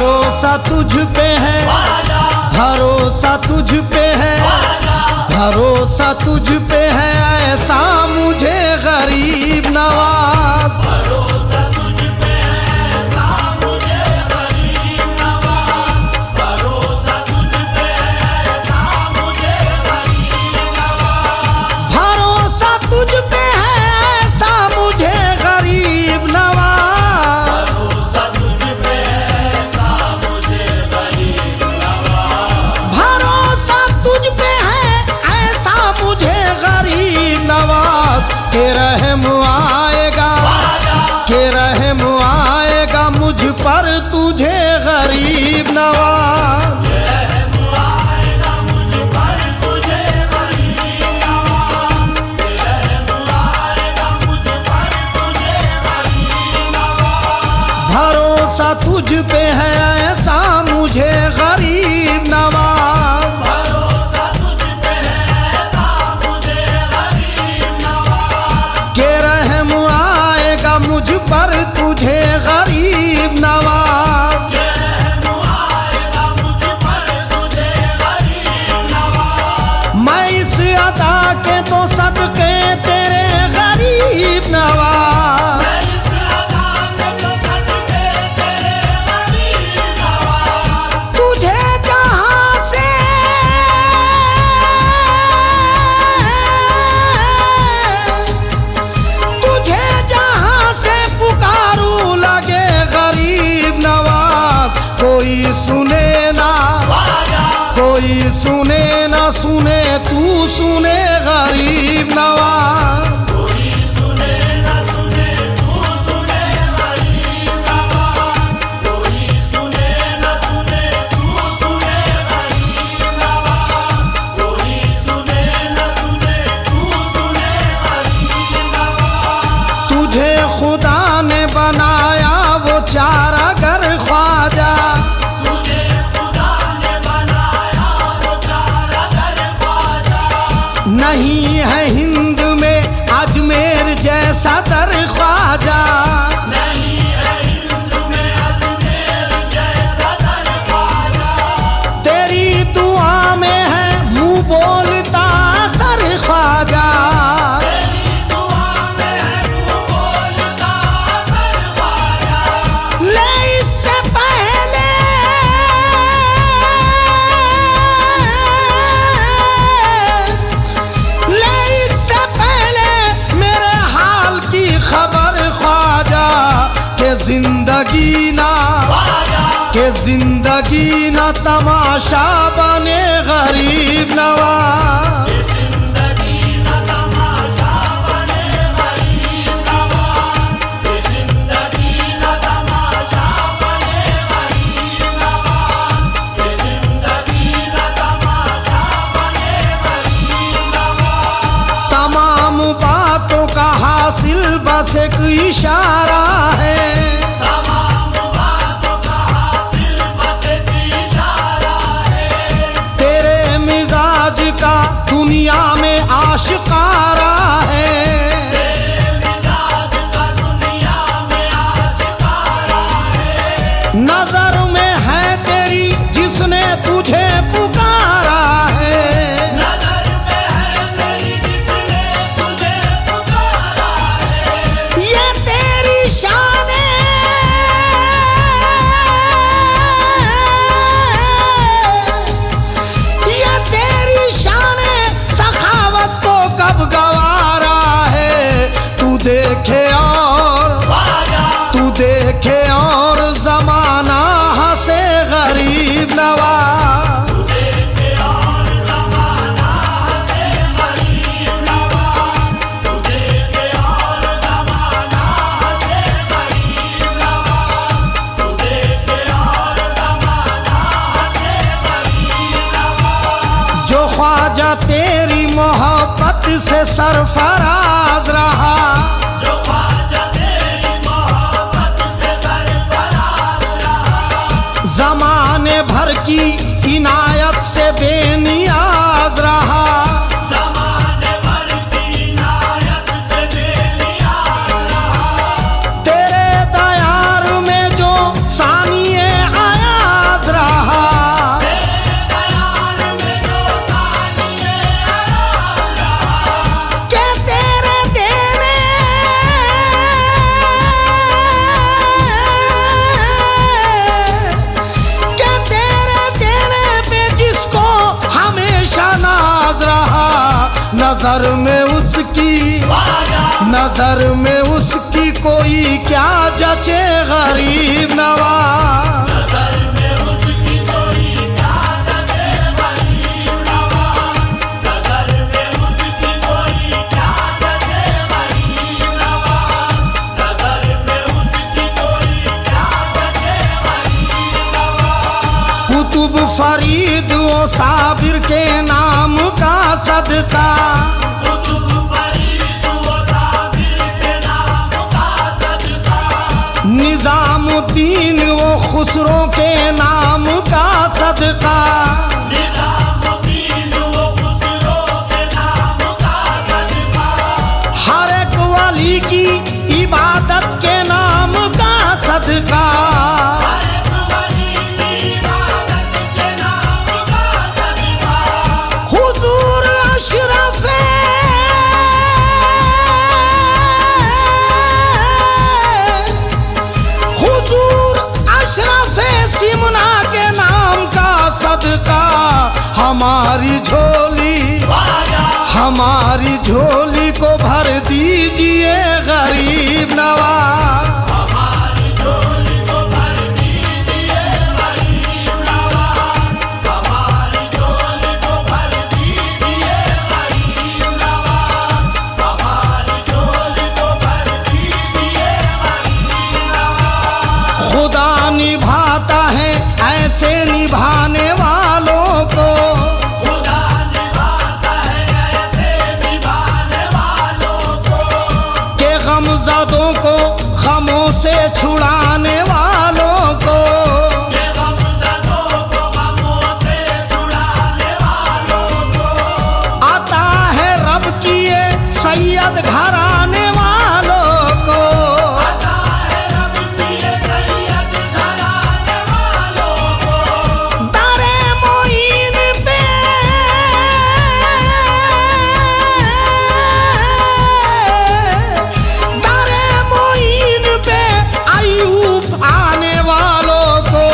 भरोसा तुझ पे है, भरोसा तुझ पे है, भरोसा तुझ पे है ऐसा मुझे गरीब नवाज। भरोसा तुझ पे है ऐसा मुझे गरीब नवाज, भरोसा तुझ पे है ऐसा मुझे गरीब नवाज, भरोसा तुझ पे है ऐसा मुझे गरीब नवाज, भरोसा तुझ पे है ऐसा मुझे गरीब नवाज, भरोसा तुझ पे है ऐसा मुझे गरीब नवाज। के रहम आएगा, के रहम आएगा मुझ पर तुझे गरीब नवाज। रहम आएगा मुझ पर तुझे गरीब नवाज, रहम आएगा मुझ पर तुझे गरीब नवाज, भरोसा तुझ पे है ऐसा मुझे गरीब नवाज। भरोसा तुझ पे है ऐसा मुझे गरीब नवाज, के रहम आएगा मुझ पर तुझे गरीब नवाज। रहम आएगा मुझ पर तुझे गरीब नवाज, मैं इस अदा के तो सदके तेरे गरीब नवाज। इस अदा के तो सदके तेरे गरीब नवाज, तुझे जहां से तुझे जहां से पुकारूं लगे गरीब नवाज। कोई सुने ना, कोई सुने ना सुने तू सुने गरीब नवाज। कोई सुने न सुने तू सुने गरीब नवाज, कोई सुने न सुने तू सुने गरीब नवाज, कोई सुने न सुने तू सुने गरीब नवाज, तुझे खुदा ने बनाया वो चारा गर ख्वाजा। तुझे खुदा ने बनाया वो चारा दर ख्वाजा, नहीं है हिंद में अजमेर जैसा दर ख्वाजा। नहीं है हिंद में अजमेर जैसा दर ख्वाजा, तेरी दुआ में है मुंह बोलता सर ख्वाजा। तेरी दुआ में है तू बोलता दर ख्वाजा, ले इससे पहले ले इससे पहले मेरे हाल की खबर ख्वाजा। के जिंदगी ना, के जिंदगी ना तमाशा बने गरीब नवाज। जिंदगी न तमाशा बने गरीब नवाज, जिंदगी न तमाशा बने गरीब नवाज, जिंदगी न तमाशा बने गरीब नवाज, तमाम बातों का हासिल बस एक इशारा है। तमाम बातों का हासिल बस एक इशारा है, तेरे मिजाज का दुनिया में आशिकारा है। तेरे मिजाज का दुनिया में आशिकारा है, नजर में है तेरी जिसने तुझे पुकारा है। नजर में है तेरी जिसने तुझे पुकारा है, ये तेरी शान है, ये तेरी शान है, सखावत को कब गवारा है। तू देखे तू देखे और जमाना हंसे गरीब नवाज। देखे और ज़माना हंसे गरीब नवाज, तू देखे और ज़माना हंसे गरीब नवाज, तू देखे और ज़माना हंसे गरीब नवाज, जो ख्वाजा तेरी मोहब्बत से सरफराज रहा। जो ख्वाजा तेरी मोहब्बत से सरफराज रहा, जमाने भर की इनायत से बेनियाज रहा। ज़माने भर की इनायत से बेनियाज रहा, तेरे दयार में जो सानिए आया नजर में उसकी, नजर में उसकी कोई क्या जचे गरीब नवाज। नजर में उसकी कोई क्या जचे गरीब नवाज, नजर में उसकी कोई क्या जचे गरीब नवाज, नजर में उसकी कोई क्या जचे गरीब नवाज। कुतुब फरीद वो साबिर के नाम का सदका, कुतुब फरीद वो साबिर के नाम का सदका, निजामुद्दीन वो खुसरो के नाम का सदका, निजामुद्दीन वो खुसरो के नाम का सदका, हर एक वली की इबादत के नाम का सदका, हर एक वली की इबादत के नाम का सदका, हुजूर अशरफे हुजूर अशरफे सिमना के नाम का सदका। हमारी झोली, हमारी झोली को भर दीजिए गरीब नवाज। हमारी झोली को भर दीजिए गरीब नवाज, हमारी झोली को भर दीजिए गरीब नवाज, हमारी झोली को भर दीजिए गरीब नवाज। खुदा निभाता है ऐसे निभाने वालों को, खुदा निभाता है ऐसे निभाने वालों को, के गमज़दों को गमों से छुड़ाने वालों को, के गमज़दों को गमों से छुड़ाने वालों को, आता है रब की ये सैयद घराने वालों को। आता है रब की ये सैयद घराने वालों को, दारे मोइन पे दारे मोइन पे अयूब आने वालों को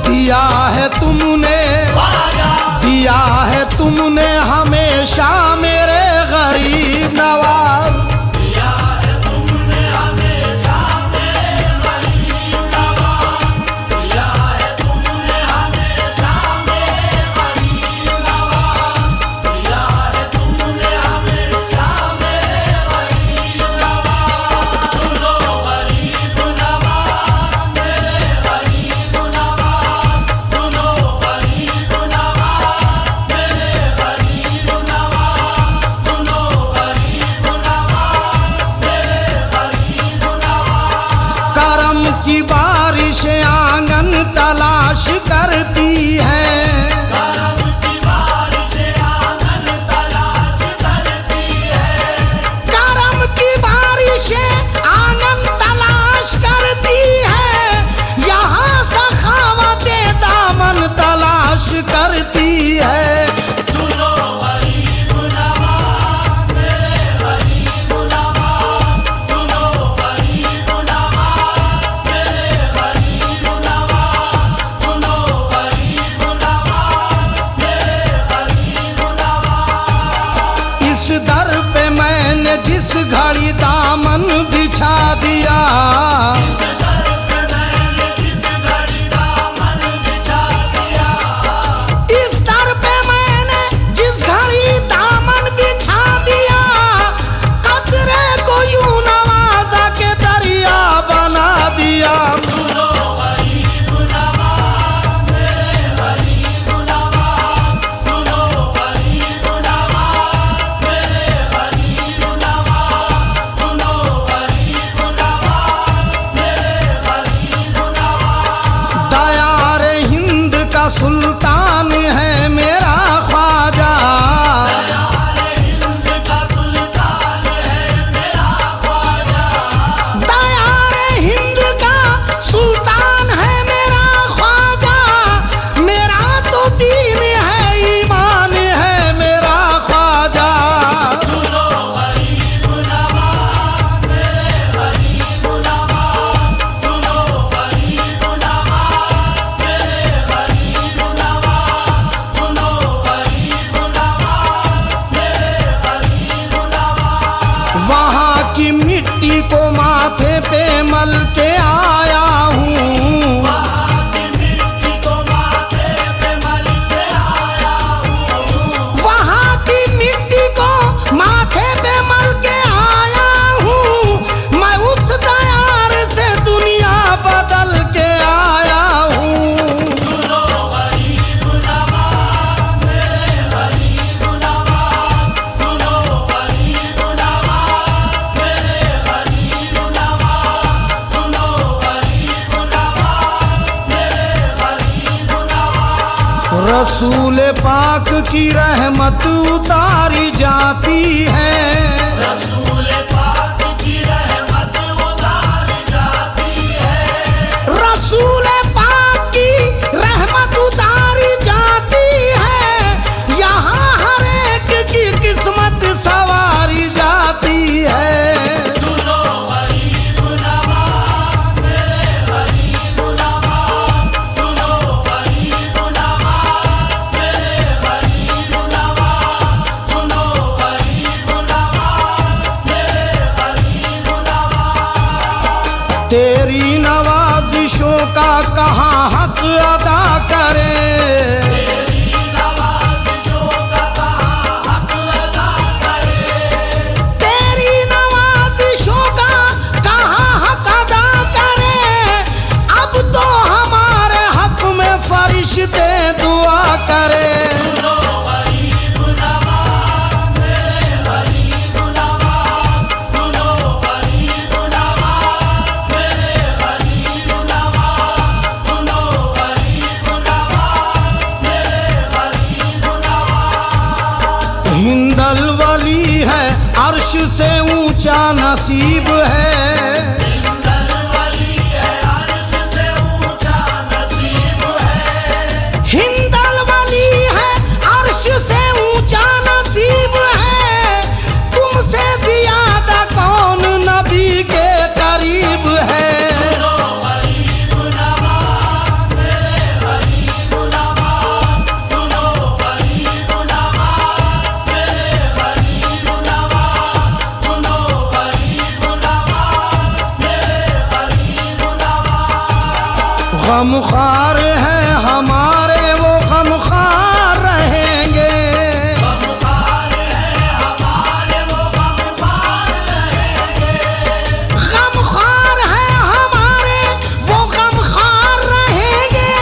दिया है तुमने, दिया है तुमने हमेशा मेरे गरीब नवाज। दिया है तुमने हमेशा मेरे गरीब नवाज, दिया है तुमने हमेशा मेरे गरीब नवाज, दिया है तुमने हमेशा मेरे गरीब नवाज। सुनो गरीब नवाज मेरे गरीब नवाज, सुनो गरीब नवाज मेरे गरीब नवाज, सुनो गरीब नवाज मेरे गरीब नवाज। करम की बारिश आंगन तलाश करती है, करम की बारिश आंगन तलाश करती है, करम की बारिश आंगन तलाश करती है, यहाँ सखावते दामन तलाश करती है। सुनो गरीब नवाज मेरे गरीब नवाज, सुनो गरीब नवाज मेरे गरीब नवाज, सुनो गरीब रसूल पाक की रहमत उतारी जाती है। रसूल पाक की रहमत उतारी जाती है। रसूल पाक की रहमत उतारी जाती है। यहाँ हर एक की किस्मत सवारी जाती है। सुनो गरीब नवाज मेरे गरीब नवाज, सुनो गरीब नवाज मेरे गरीब नवाज, सुनो गरीब नवाज मेरे गरीब नवाज। तेरी नवाजिशों का कहाँ हक अदा करें। तेरी नवाज़िशों का कहाँ हक अदा करे। तेरी नवाजिशों का कहाँ हक अदा करें। अब तो हमारे हक में फरिश्ते दुआ करें। सुनो गरीब नवाज मेरे गरीब नवाज, सुनो गरीब नवाज मेरे गरीब नवाज, सुनो गरीब नवाज मेरे गरीब नवाज। हिंदल वली है अर्श से ऊंचा नसीब है। हिंदल वली है अर्श से ऊंचा नसीब है। हिंदल वली है अर्श से ऊंचा नसीब है। तुमसे ज्यादा कौन नबी के करीब है। सुनो गरीब नवाज मेरे गरीब नवाज, सुनो गरीब नवाज मेरे गरीब नवाज, सुनो गरीब नवाज मेरे गरीब नवाज। गमख्वार है हमारे वो गमख्वार रहेंगे। गमख्वार है हमारे वो गमख्वार रहेंगे। गमख्वार है हमारे वो गमख्वार रहेंगे।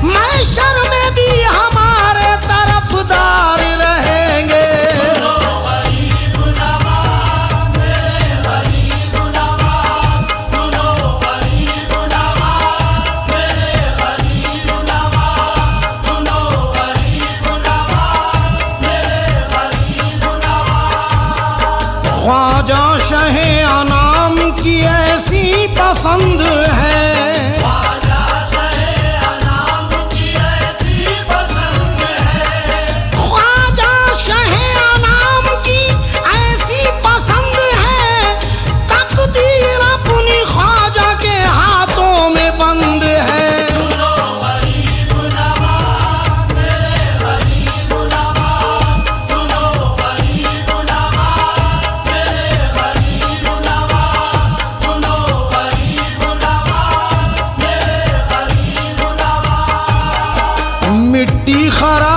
महशर में भी हमारे तरफदार रहेंगे। सुनो गरीब नवाज मेरे गरीब नवाज, सुनो गरीब नवाज मेरे गरीब नवाज, सुनो गरीब नवाज मेरे गरीब नवाज। ख्वाजा शहे अनाम की ऐसी पसंद है। ख्वाजा शहे अनाम की ऐसी पसंद है। ख्वाजा शहे अनाम की ऐसी पसंद है। तकदीर अपनी ख्वाजा के हाथों में बंद है। सुनो गरीब नवाज मेरे गरीब नवाज, सुनो गरीब नवाज मेरे गरीब नवाज, सुनो गरीब नवाज मेरे गरीब नवाज। मिट्टी खरा